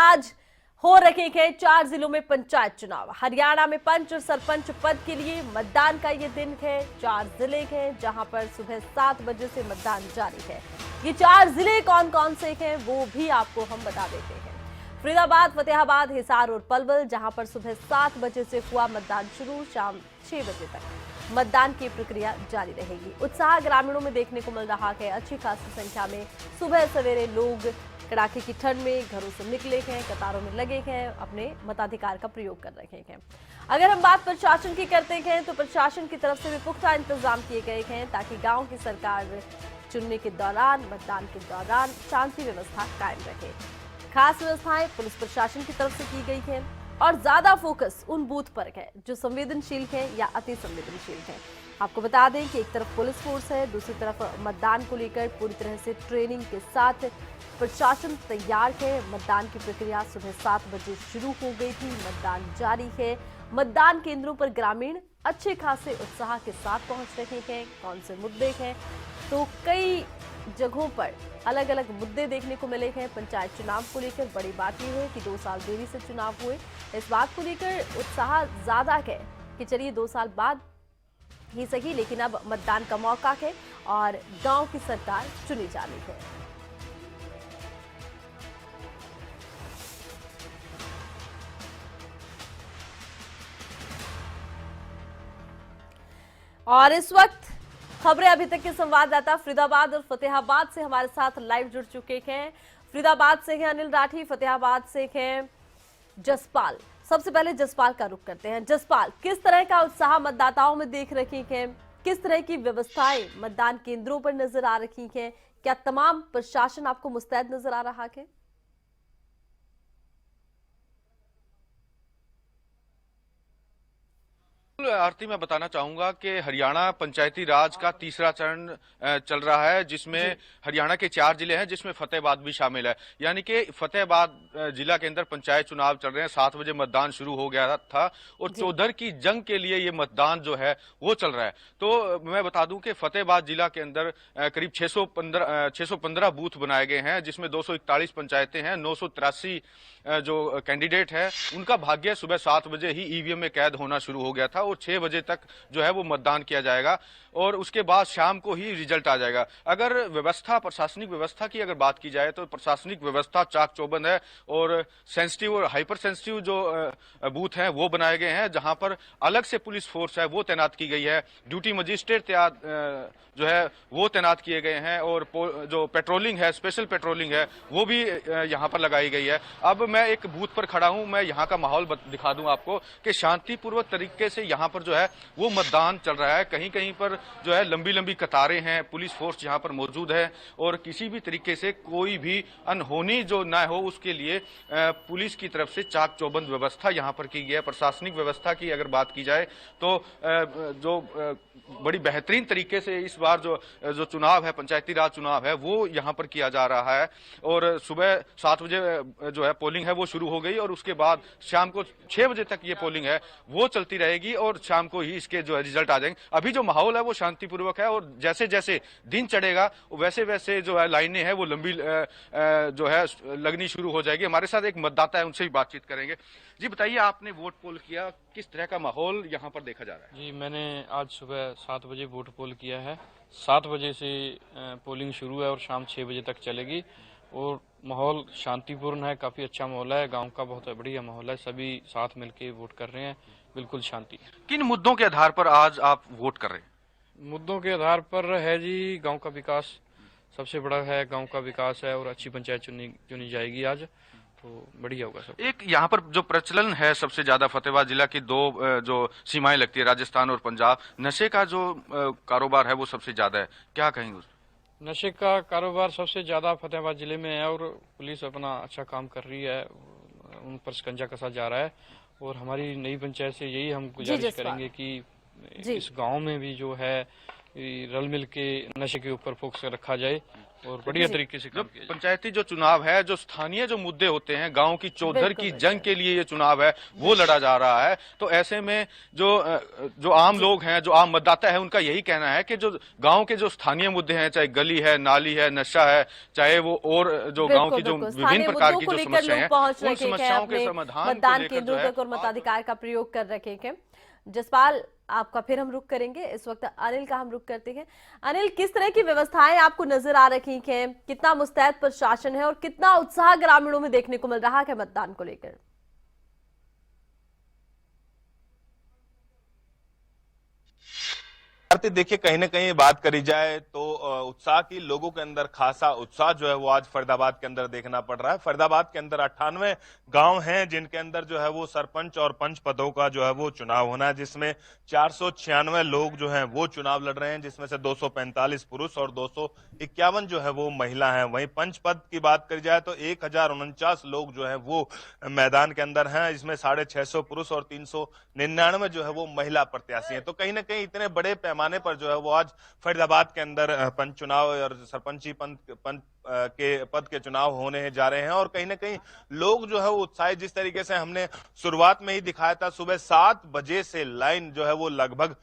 आज हो रहे हैं 4 जिलों में पंचायत चुनाव। हरियाणा में पंच और सरपंच पद के लिए मतदान का ये दिन है। 4 जिले हैं जहां पर सुबह 7 बजे से मतदान जारी है। ये 4 जिले कौन कौन से हैं वो भी आपको हम बता देते हैं। फरीदाबाद, फतेहाबाद, हिसार और पलवल, जहां पर सुबह 7 बजे से हुआ मतदान शुरू, शाम 6 बजे तक मतदान की प्रक्रिया जारी रहेगी। उत्साह ग्रामीणों में देखने को मिल रहा है। अच्छी खासी संख्या में सुबह सवेरे लोग कड़ाके की ठंड में घरों से निकले हैं, कतारों में लगे हैं, अपने मताधिकार का प्रयोग कर रहे हैं। अगर हम बात प्रशासन की करते हैं तो प्रशासन की तरफ से भी पुख्ता इंतजाम किए गए हैं ताकि गांव की सरकार चुनने के दौरान, मतदान के दौरान शांति व्यवस्था कायम रहे। खास व्यवस्थाएं पुलिस प्रशासन की तरफ से की गई है और ज्यादा फोकस उन बूथ पर है जो संवेदनशील है या अति संवेदनशील है। आपको बता दें कि एक तरफ पुलिस फोर्स है, दूसरी तरफ मतदान को लेकर पूरी तरह से ट्रेनिंग के साथ प्रशासन तैयार है। मतदान की प्रक्रिया सुबह 7 बजे शुरू हो गई थी, मतदान जारी है। मतदान केंद्रों पर ग्रामीण अच्छे खासे उत्साह के साथ पहुंच रहे हैं। कौन से मुद्दे हैं, तो कई जगहों पर अलग अलग मुद्दे देखने को मिले हैं। पंचायत चुनाव को लेकर बड़ी बात यह है कि 2 साल देरी से चुनाव हुए। इस बात को लेकर उत्साह ज्यादा है कि चलिए 2 साल बाद ही सही, लेकिन अब मतदान का मौका है और गांव की सरकार चुनी जानी है। और इस वक्त खबरें अभी तक के संवाददाता फरीदाबाद और फतेहाबाद से हमारे साथ लाइव जुड़ चुके हैं। फरीदाबाद से हैं अनिल राठी, फतेहाबाद से हैं जसपाल। सबसे पहले जसपाल का रुख करते हैं। जसपाल, किस तरह का उत्साह मतदाताओं में देख रही हैं? किस तरह की व्यवस्थाएं मतदान केंद्रों पर नजर आ रही हैं? क्या तमाम प्रशासन आपको मुस्तैद नजर आ रहा है? आरती, मैं बताना चाहूंगा कि हरियाणा पंचायती राज का तीसरा चरण चल रहा है, जिसमें हरियाणा के 4 जिले हैं, जिसमें फतेहाबाद भी शामिल है। यानी कि फतेहाबाद जिला के अंदर पंचायत चुनाव चल रहे हैं। 7 बजे मतदान शुरू हो गया था और चौधर की जंग के लिए ये मतदान जो है वो चल रहा है। तो मैं बता दूं कि फतेहाबाद जिला के अंदर करीब 615 बूथ बनाए गए हैं, जिसमें 241 पंचायतें हैं। 983 जो कैंडिडेट है उनका भाग्य सुबह 7 बजे ही ईवीएम में कैद होना शुरू हो गया था और 6 बजे तक जो है वो मतदान किया जाएगा और उसके बाद शाम को ही रिजल्ट आ जाएगा। अगर व्यवस्था, प्रशासनिक व्यवस्था की अगर बात की जाए तो प्रशासनिक व्यवस्था चाक चौबंद है और सेंसिटिव और हाइपर सेंसिटिव जो बूथ हैं वो बनाए गए हैं, जहां पर अलग से पुलिस फोर्स है वो तैनात की गई है। ड्यूटी मजिस्ट्रेट जो है वो तैनात किए गए हैं और जो पेट्रोलिंग है, स्पेशल पेट्रोलिंग है, वो भी यहाँ पर लगाई गई है। अब मैं एक बूथ पर खड़ा हूं, मैं यहाँ का माहौल दिखा दूं आपको कि शांतिपूर्वक तरीके से यहाँ पर जो है वो मतदान चल रहा है। कहीं कहीं पर जो है लंबी लंबी कतारें हैं, पुलिस फोर्स यहाँ पर मौजूद है और किसी भी तरीके से कोई भी अनहोनी जो ना हो उसके लिए पुलिस की तरफ से चाक चौबंद व्यवस्था यहाँ पर की गई है। प्रशासनिक व्यवस्था की अगर बात की जाए तो जो बड़ी बेहतरीन तरीके से इस बार जो चुनाव है, पंचायती राज चुनाव है, वो यहाँ पर किया जा रहा है। और सुबह 7 बजे जो है पोलिंग है वो शुरू हो गई और उसके बाद शाम को 6 बजे तक ये पोलिंग है वो चलती रहेगी और शाम को ही इसके जो है रिजल्ट आ जाएंगे। अभी जो माहौल है वो शांतिपूर्वक है और जैसे जैसे दिन चढ़ेगा वैसे वैसे जो है लाइनें हैं वो लंबी जो है लगनी शुरू हो जाएगी। हमारे साथ एक मतदाता है, उनसे भी बातचीत करेंगे। जी बताइए, आपने वोट पोल किया, किस तरह का माहौल यहाँ पर देखा जा रहा है? जी, मैंने आज सुबह 7 बजे वोट पोल किया है। 7 बजे से पोलिंग शुरू है और शाम 6 बजे तक चलेगी और माहौल शांतिपूर्ण है, काफ़ी अच्छा माहौल है। गांव का बहुत बढ़िया माहौल है, सभी साथ मिलके वोट कर रहे हैं, बिल्कुल शांति। किन मुद्दों के आधार पर आज आप वोट कर रहे हैं? मुद्दों के आधार पर है जी, गांव का विकास सबसे बड़ा है, गांव का विकास है और अच्छी पंचायत चुनी जाएगी आज, तो बढ़िया होगा सब। एक यहाँ पर जो प्रचलन है सबसे ज्यादा, फतेहाबाद जिला की 2 जो सीमाएं लगती है, राजस्थान और पंजाब, नशे का जो कारोबार है वो सबसे ज्यादा है, क्या कहेंगे? नशे का कारोबार सबसे ज़्यादा फतेहाबाद जिले में है और पुलिस अपना अच्छा काम कर रही है, उन पर शिकंजा कसा जा रहा है। और हमारी नई पंचायत से यही हम गुजारिश करेंगे कि इस गांव में भी जो है रल मिल के नशे के ऊपर फोकस रखा जाए और बढ़िया तरीके से जो काम किया जाए। पंचायती जो चुनाव है, जो स्थानीय जो मुद्दे होते हैं, गांव की चौधर बिल्कुल, की बिल्कुल। जंग के लिए ये चुनाव है, वो लड़ा जा रहा है। तो ऐसे में जो आम लोग हैं, जो आम मतदाता है, उनका यही कहना है कि जो गांव के जो स्थानीय मुद्दे हैं, चाहे गली है, नाली है, नशा है, चाहे वो और जो गांव बिल्कुल की जो बिल्कुल विभिन्न स्थानीय प्रकार मुद्दों की को जो लेकर समस्याएं लोग हैं, पहुंच उन रखे हैं समस्याओं के अपने समाधान को मतदान लेकर जो केंद्रों है तक और मताधिकार का प्रयोग कर रखे हैं। जसपाल, आपका फिर हम रुख करेंगे। इस वक्त अनिल का हम रुख करते हैं। अनिल, किस तरह की व्यवस्थाएं आपको नजर आ रही हैं? कितना मुस्तैद प्रशासन है और कितना उत्साह ग्रामीणों में देखने को मिल रहा है मतदान को लेकर? आरती, देखिए कहीं ना कहीं बात करी जाए तो उत्साह की, लोगों के अंदर खासा उत्साह जो है वो आज फरीदाबाद के अंदर देखना पड़ रहा है। फरीदाबाद के अंदर 98 गांव हैं जिनके अंदर जो है वो सरपंच और पंच पदों का जो है वो चुनाव होना है, जिसमें 496 लोग जो हैं वो चुनाव लड़ रहे हैं, जिसमें से 245 पुरुष और 251 जो है वो महिला हैं। वहीं पंच पद की बात करी जाए तो 1049 लोग जो है वो मैदान के अंदर हैं, जिसमें 650 पुरुष और 399 जो है वो महिला प्रत्याशी हैं। तो कहीं ना कहीं इतने बड़े पैमाने पर जो है वो आज फरीदाबाद के अंदर पंच चुनाव और सरपंची पंच के पद के चुनाव होने जा रहे हैं। और कहीं ना कहीं लोग जो है वो उत्साहित, जिस तरीके से हमने शुरुआत में ही दिखाया था, सुबह 7 बजे से लाइन जो है वो लगभग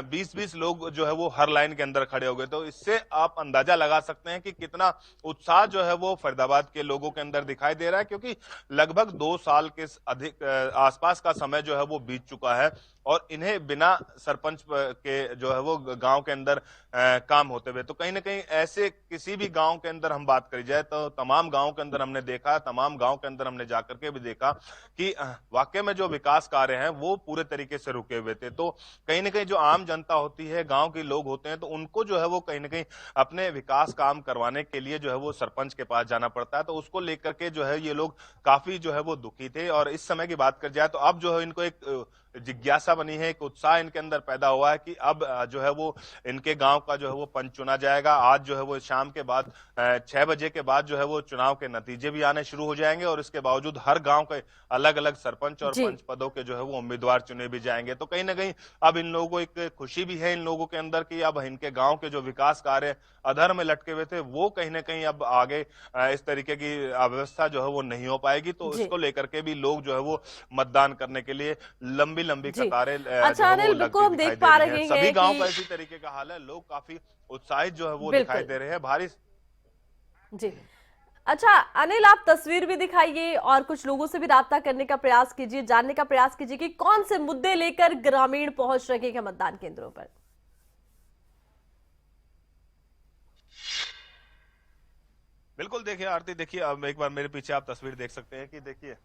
20-20 लोग जो है वो हर लाइन के अंदर खड़े हो गए। तो इससे आप अंदाजा लगा सकते हैं कि कितना उत्साह जो है वो फरीदाबाद के लोगों के अंदर दिखाई दे रहा है, क्योंकि लगभग 2 साल के अधिक आसपास का समय जो है वो बीत चुका है और इन्हें बिना सरपंच के जो है वो गांव के अंदर काम होते हुए। तो कहीं ना कहीं ऐसे किसी भी गांव के अंदर हम बात करी जाए तो तमाम गांव के अंदर हमने देखा, तमाम गांव के अंदर हमने जाकर के भी देखा कि वाकई में जो विकास कार्य हैं वो पूरे तरीके से रुके हुए थे। तो कहीं ना कहीं जो आम जनता होती है, गांव के लोग होते हैं, तो उनको जो है वो कहीं ना कहीं अपने विकास काम करवाने के लिए जो है वो सरपंच के पास जाना पड़ता है। तो उसको लेकर के जो है ये लोग काफी जो है वो दुखी थे। और इस समय की बात कर जाए तो अब जो है इनको एक जिज्ञासा बनी है, एक उत्साह इनके अंदर पैदा हुआ है कि अब जो है वो इनके गांव का जो है वो पंच चुना जाएगा। आज जो है वो शाम के बाद 6 बजे के बाद जो है वो चुनाव के नतीजे भी आने शुरू हो जाएंगे और इसके बावजूद हर गांव के अलग अलग सरपंच और पंच पदों के जो है वो उम्मीदवार चुने भी जाएंगे। तो कहीं ना कहीं अब इन लोगों को एक खुशी भी है इन लोगों के अंदर कि अब इनके गांव के जो विकास कार्य अधर में लटके हुए थे वो कहीं ना कहीं अब आगे इस तरीके की अव्यवस्था जो है वो नहीं हो पाएगी। तो इसको लेकर के भी लोग जो है वो मतदान करने के लिए लंबी कतारें अच्छा अनिल, बिल्कुल हम देख पा रहे हैं सभी गांव का इसी तरीके का हाल है। लोग काफी उत्साहित जो है वो दिखाई दे रहे हैं। भारी जी। अच्छा अनिल, आप तस्वीर भी दिखाइए और कुछ लोगों से भी राब्ता करने का प्रयास कीजिए, जानने का प्रयास कीजिए कि कौन से मुद्दे लेकर ग्रामीण पहुंच रहे हैं मतदान केंद्रों पर। बिल्कुल, देखिए आरती, देखिए अब एक बार मेरे पीछे आप तस्वीर देख सकते हैं कि देखिए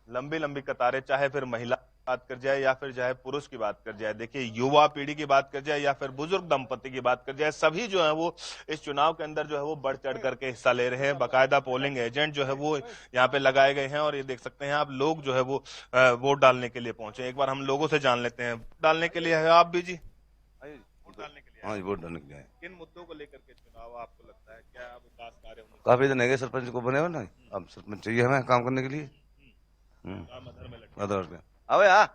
लंबी कतारें, चाहे फिर महिला बात कर जाए या फिर चाहे पुरुष की बात कर जाए, देखिए युवा पीढ़ी की बात कर जाए या फिर बुजुर्ग दंपति की बात कर जाए, सभी जो है वो इस चुनाव के अंदर जो है वो बढ़ चढ़ करके हिस्सा ले रहे हैं। बाकायदा पोलिंग एजेंट जो है वो यहाँ पे लगाए गए हैं और ये देख सकते हैं आप, लोग जो है वो वोट डालने के लिए पहुंचे। एक बार हम लोगों से जान लेते हैं, डालने के लिए है आप भी? जी, वोट डालने के लिए? हाँ, वोट डालने के लिए। किन मुद्दों को लेकर के चुनाव आपको लगता है, क्या विकास कार्य होने काफी दिन है सरपंच को बने हो ना, अब सरपंच चाहिए हमें काम करने के लिए। अबे हाँ,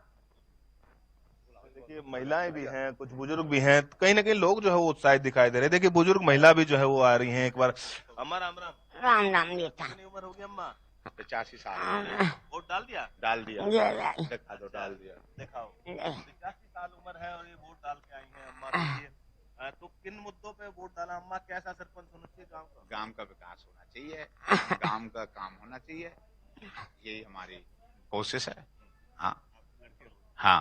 देखिए महिलाएं भी हैं, कुछ बुजुर्ग भी हैं, कहीं ना कहीं लोग जो है वो उत्साहित दिखाई दे रहे हैं। देखिए बुजुर्ग महिला भी जो है वो आ रही हैं। एक बार अम्मा, राम राम। राम राम बेटा। कितनी उम्र होगी अम्मा? 85 साल। वोट डाल दिया? डाल दिया। दिखा दो, डाल दिया, दिखाओ। 85 साल उम्र है और ये वोट डाल के आई हैं अम्मा के लिए। तो किन मुद्दों पे वोट डाला अम्मा? कैसा सरपंच होना चाहिए गांव का? गांव का विकास होना चाहिए, गांव का काम होना चाहिए, यही हमारी कोशिश है। हाँ हाँ,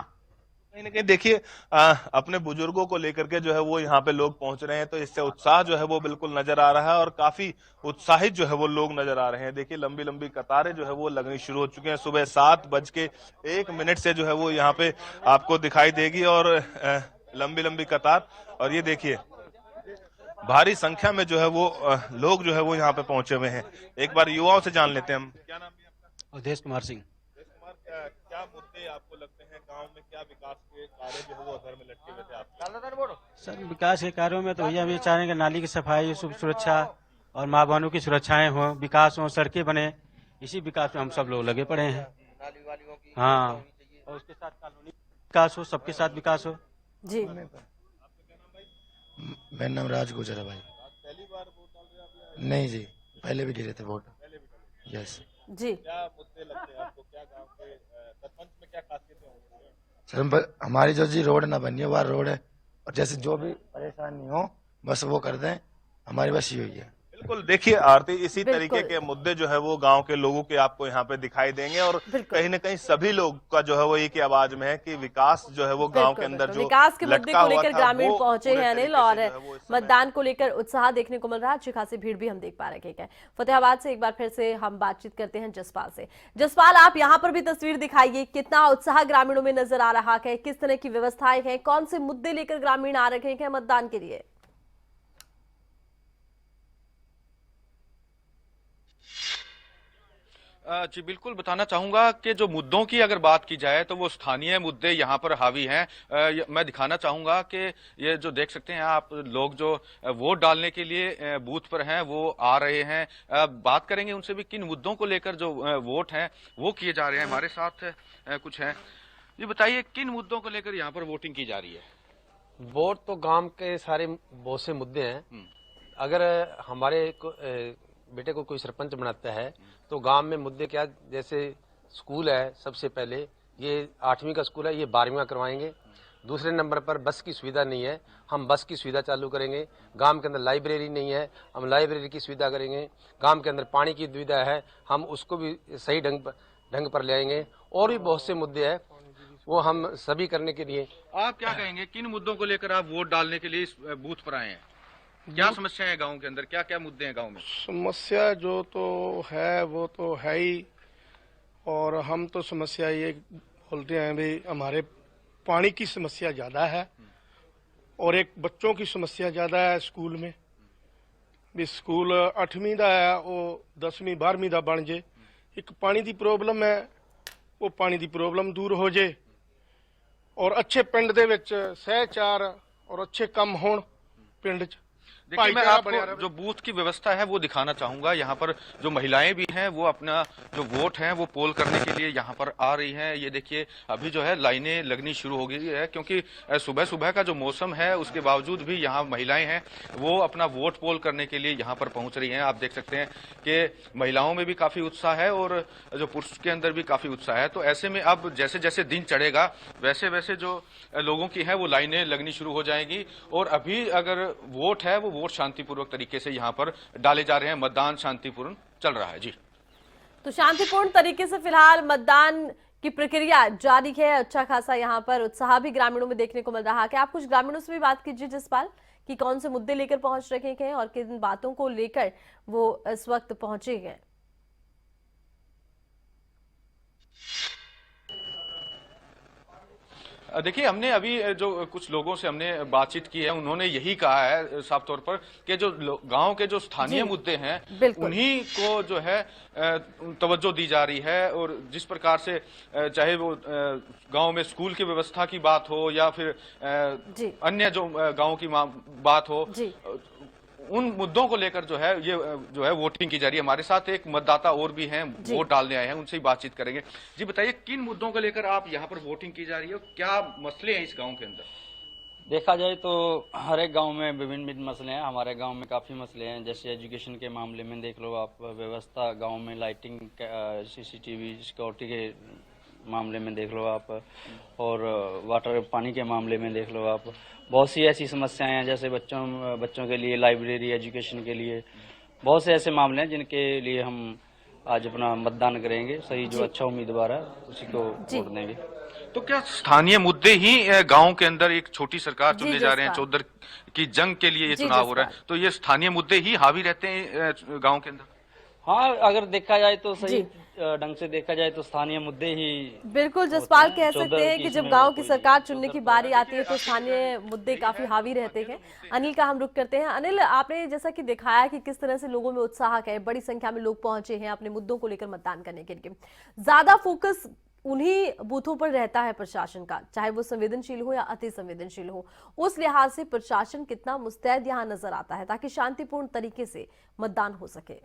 कहीं ना कहीं देखिए अपने बुजुर्गों को लेकर के जो है वो यहाँ पे लोग पहुंच रहे हैं, तो इससे उत्साह जो है वो बिल्कुल नजर आ रहा है और काफी उत्साहित जो है वो लोग नजर आ रहे हैं। देखिए लंबी कतारें जो है वो लगनी शुरू हो चुकी हैं। सुबह 7:01 से जो है वो यहाँ पे आपको दिखाई देगी और लंबी कतार। और ये देखिए भारी संख्या में जो है वो लोग जो है वो यहाँ पे पहुंचे हुए हैं। एक बार युवाओं से जान लेते हैं हम। क्या नाम है आपका? अवधेश कुमार सिंह। क्या मुद्दे आपको लगते हैं गांव में, क्या विकास के कार्य जो है वो अधर में लटके हुए थे आपके? सर विकास के कार्यों में तो भैया हम ये चाह रहे हैं कि नाली की सफाई, सुरक्षा और माँ बहनों की सुरक्षाएं हो, विकास हो, सड़कें बने, इसी विकास में हम सब लोग लगे पड़े हैं। हाँ, और उसके साथ कानूनी विकास हो, सबके साथ विकास हो। जी, मेरा नाम राज गुजर है भाई। पहली बार वोट डाल रहे हैं नहीं जी, पहले भी गिरे थे वोट। यस जी। क्या मुद्दे लगते हैं आपको, क्या गांव के सरपंच में क्या खासियतें होंगी? सर, हमारी जो जी रोड ना बनी है वह रोड है, और जैसे जो भी परेशानी हो बस वो कर दें, हमारी बस यही है। बिल्कुल, देखिए आरती, इसी तरीके बिल्कुल। के मुद्दे जो है वो गांव के लोगों के आपको यहाँ पे दिखाई देंगे, और बिल्कुल। कहीं ना कहीं सभी लोग का जो है वो एक ही आवाज में है कि विकास जो है वो गांव के बिल्कुल, अंदर बिल्कुल। जो विकास के मुद्दे लटका को हुआ लेकर था ग्रामीण वो पहुंचे पूरे हैं अनिल, तरीके से और जो है वो इस समय मतदान को लेकर उत्साह देखने को मिल रहा है। अच्छी खासी भीड़ भी हम देख पा रहे हैं। फतेहाबाद से एक बार फिर से हम बातचीत करते हैं जसपाल से। जसपाल, आप यहाँ पर भी तस्वीर दिखाइए, कितना उत्साह ग्रामीणों में नजर आ रहा है, किस तरह की व्यवस्थाएं हैं, कौन से मुद्दे लेकर ग्रामीण आ रहे हैं मतदान के लिए? जी बिल्कुल, बताना चाहूंगा कि जो मुद्दों की अगर बात की जाए तो वो स्थानीय मुद्दे यहाँ पर हावी हैं। मैं दिखाना चाहूंगा कि ये जो देख सकते हैं आप, लोग जो वोट डालने के लिए बूथ पर हैं वो आ रहे हैं। बात करेंगे उनसे भी किन मुद्दों को लेकर जो वोट हैं वो किए जा रहे हैं। हमारे साथ कुछ हैं। ये बताइए किन मुद्दों को लेकर यहाँ पर वोटिंग की जा रही है? वोट तो गांव के सारे बहुत से मुद्दे हैं। अगर हमारे बेटे को कोई सरपंच बनाता है तो गांव में मुद्दे क्या, जैसे स्कूल है, सबसे पहले ये 8वीं का स्कूल है, ये 12वीं करवाएंगे। दूसरे नंबर पर बस की सुविधा नहीं है, हम बस की सुविधा चालू करेंगे। गांव के अंदर लाइब्रेरी नहीं है, हम लाइब्रेरी की सुविधा करेंगे। गांव के अंदर पानी की दुविधा है, हम उसको भी सही ढंग पर ले आएंगे। और भी बहुत से मुद्दे हैं, वो हम सभी करने के लिए। आप क्या कहेंगे, किन मुद्दों को लेकर आप वोट डालने के लिए इस बूथ पर आए हैं? क्या समस्या है गांव के अंदर, क्या क्या मुद्दे हैं गांव में? समस्या जो तो है वो तो है ही, और हम तो समस्या ये बोलते हैं भाई, हमारे पानी की समस्या ज़्यादा है, और एक बच्चों की समस्या ज़्यादा है स्कूल में भी। स्कूल 8वीं का है, वो 10वीं 12वीं का बन जे। एक पानी की प्रॉब्लम है, वो पानी की प्रॉब्लम दूर हो जे, और अच्छे पिंड दे विच सहचार और अच्छे काम होण पिंड च। देखिए, मैं आपको जो बूथ की व्यवस्था है वो दिखाना चाहूंगा। यहाँ पर जो महिलाएं भी हैं वो अपना जो वोट है वो पोल करने के लिए यहाँ पर आ रही हैं। ये देखिए, अभी जो है लाइनें लगनी शुरू हो गई है, क्योंकि सुबह सुबह का जो मौसम है उसके बावजूद भी यहाँ महिलाएं हैं वो अपना वोट पोल करने के लिए यहाँ पर पहुंच रही हैं। आप देख सकते हैं कि महिलाओं में भी काफी उत्साह है और जो पुरुष के अंदर भी काफी उत्साह है। तो ऐसे में अब जैसे जैसे दिन चढ़ेगा वैसे वैसे जो लोगों की है वो लाइनें लगनी शुरू हो जाएंगी। और अभी अगर वोट है वो वोट शांतिपूर्वक तरीके से यहाँ पर डाले जा रहे हैं। मतदान शांतिपूर्ण चल रहा है। जी, तो शांतिपूर्ण तरीके से फिलहाल मतदान की प्रक्रिया जारी है। अच्छा खासा यहाँ पर उत्साह भी ग्रामीणों में देखने को मिल रहा है। कि आप कुछ ग्रामीणों से भी बात कीजिए जसपाल, कि कौन से मुद्दे लेकर पहुंच रहे हैं और किन बातों को लेकर वो इस वक्त पहुंचे हैं। देखिए, हमने अभी जो कुछ लोगों से हमने बातचीत की है उन्होंने यही कहा है साफ तौर पर कि जो गांव के जो स्थानीय मुद्दे हैं उन्हीं को जो है तवज्जो दी जा रही है। और जिस प्रकार से चाहे वो गांव में स्कूल की व्यवस्था की बात हो या फिर अन्य जो गांव की बात हो, उन मुद्दों को लेकर जो है ये जो है वोटिंग की जा रही है। हमारे साथ एक मतदाता और भी हैं, वोट डालने आए हैं, उनसे ही बातचीत करेंगे। जी बताइए, किन मुद्दों को लेकर आप यहाँ पर वोटिंग की जा रही है, क्या मसले हैं इस गांव के अंदर? देखा जाए तो हर एक गांव में विभिन्न विभिन्न मसले हैं। हमारे गांव में काफ़ी मसले हैं, जैसे एजुकेशन के मामले में देख लो आप, व्यवस्था गांव में लाइटिंग, CCTV सिक्योरिटी के मामले में देख लो आप, और वाटर पानी के मामले में देख लो आप। बहुत सी ऐसी समस्याएं हैं, जैसे बच्चों के लिए लाइब्रेरी, एजुकेशन के लिए बहुत से ऐसे मामले हैं जिनके लिए हम आज अपना मतदान करेंगे। सही जो अच्छा उम्मीदवार है उसी को वोट देंगे। तो क्या स्थानीय मुद्दे ही गांव के अंदर एक छोटी सरकार चुनने जा रहे हैं, चौधर की जंग के लिए ये चुनाव हो रहा है, तो ये स्थानीय मुद्दे ही हावी रहते हैं गांव के अंदर? हाँ, अगर देखा जाए तो सही ढंग से देखा जाए तो स्थानीय मुद्दे ही। बिल्कुल जसपाल, कह सकते हैं कि जब गांव की सरकार चुनने की बारी आती है तो स्थानीय मुद्दे काफी हावी रहते हैं। अनिल का हम रुख करते हैं। अनिल, आपने जैसा कि दिखाया कि किस तरह से लोगों में उत्साह है, बड़ी संख्या में लोग पहुंचे हैं अपने मुद्दों को लेकर मतदान करने के लिए। ज्यादा फोकस उन्हीं बूथों पर रहता है प्रशासन का, चाहे वो संवेदनशील हो या अति संवेदनशील हो। उस लिहाज से प्रशासन कितना मुस्तैद यहाँ नजर आता है ताकि शांतिपूर्ण तरीके से मतदान हो सके?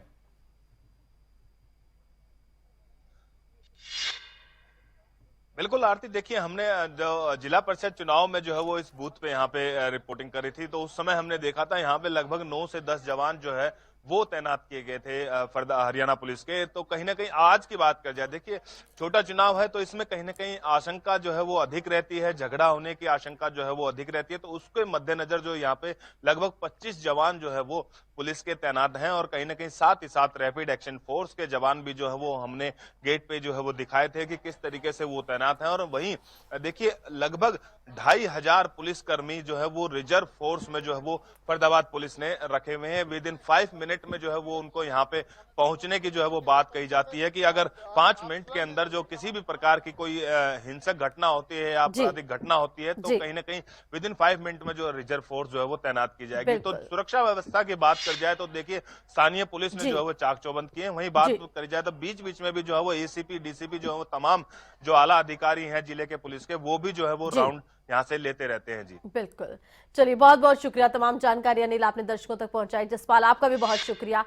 बिल्कुल आरती, देखिए हमने जो जिला परिषद चुनाव में जो है वो इस बूथ पे यहाँ पे रिपोर्टिंग करी थी, तो उस समय हमने देखा था यहाँ पे लगभग 9 से 10 जवान जो है वो तैनात किए गए थे हरियाणा पुलिस के। तो कहीं ना कहीं आज की बात कर जाए, देखिए छोटा चुनाव है तो इसमें कहीं ना कहीं आशंका जो है वो अधिक रहती है, झगड़ा होने की आशंका जो है वो अधिक रहती है। तो उसके मद्देनजर जो यहाँ पे लगभग 25 जवान जो है वो पुलिस के तैनात हैं, और कहीं ना कहीं साथ ही साथ रैपिड एक्शन फोर्स के जवान भी जो है वो हमने गेट पे जो है वो दिखाए थे कि किस तरीके से वो तैनात हैं। और वहीं देखिए लगभग 2500 पुलिसकर्मी जो है वो रिजर्व फोर्स में जो है वो फरीदाबाद पुलिस ने रखे हुए हैं। विद इन 5 मिनट में जो है वो उनको यहाँ पे पहुंचने की जो है वो बात कही जाती है कि अगर 5 मिनट के अंदर जो किसी भी प्रकार की कोई हिंसक घटना होती है या आपराधिक घटना होती है तो कहीं ना कहीं विद इन 5 मिनट में जो रिजर्व फोर्स जो है वो तैनात की जाएगी। तो सुरक्षा व्यवस्था की बात कर जाए तो देखिए स्थानीय पुलिस ने जो है वो चाक चौबंद किए। वहीं बात करी जाए तो बीच बीच में भी जो है वो एसीपी डीसीपी जो है वो तमाम जो आला अधिकारी हैं जिले के पुलिस के, वो भी जो है वो राउंड यहाँ से लेते रहते हैं। जी बिल्कुल, चलिए बहुत बहुत शुक्रिया, तमाम जानकारी अनिल आपने दर्शकों तक पहुंचाई। जसपाल आपका भी बहुत शुक्रिया।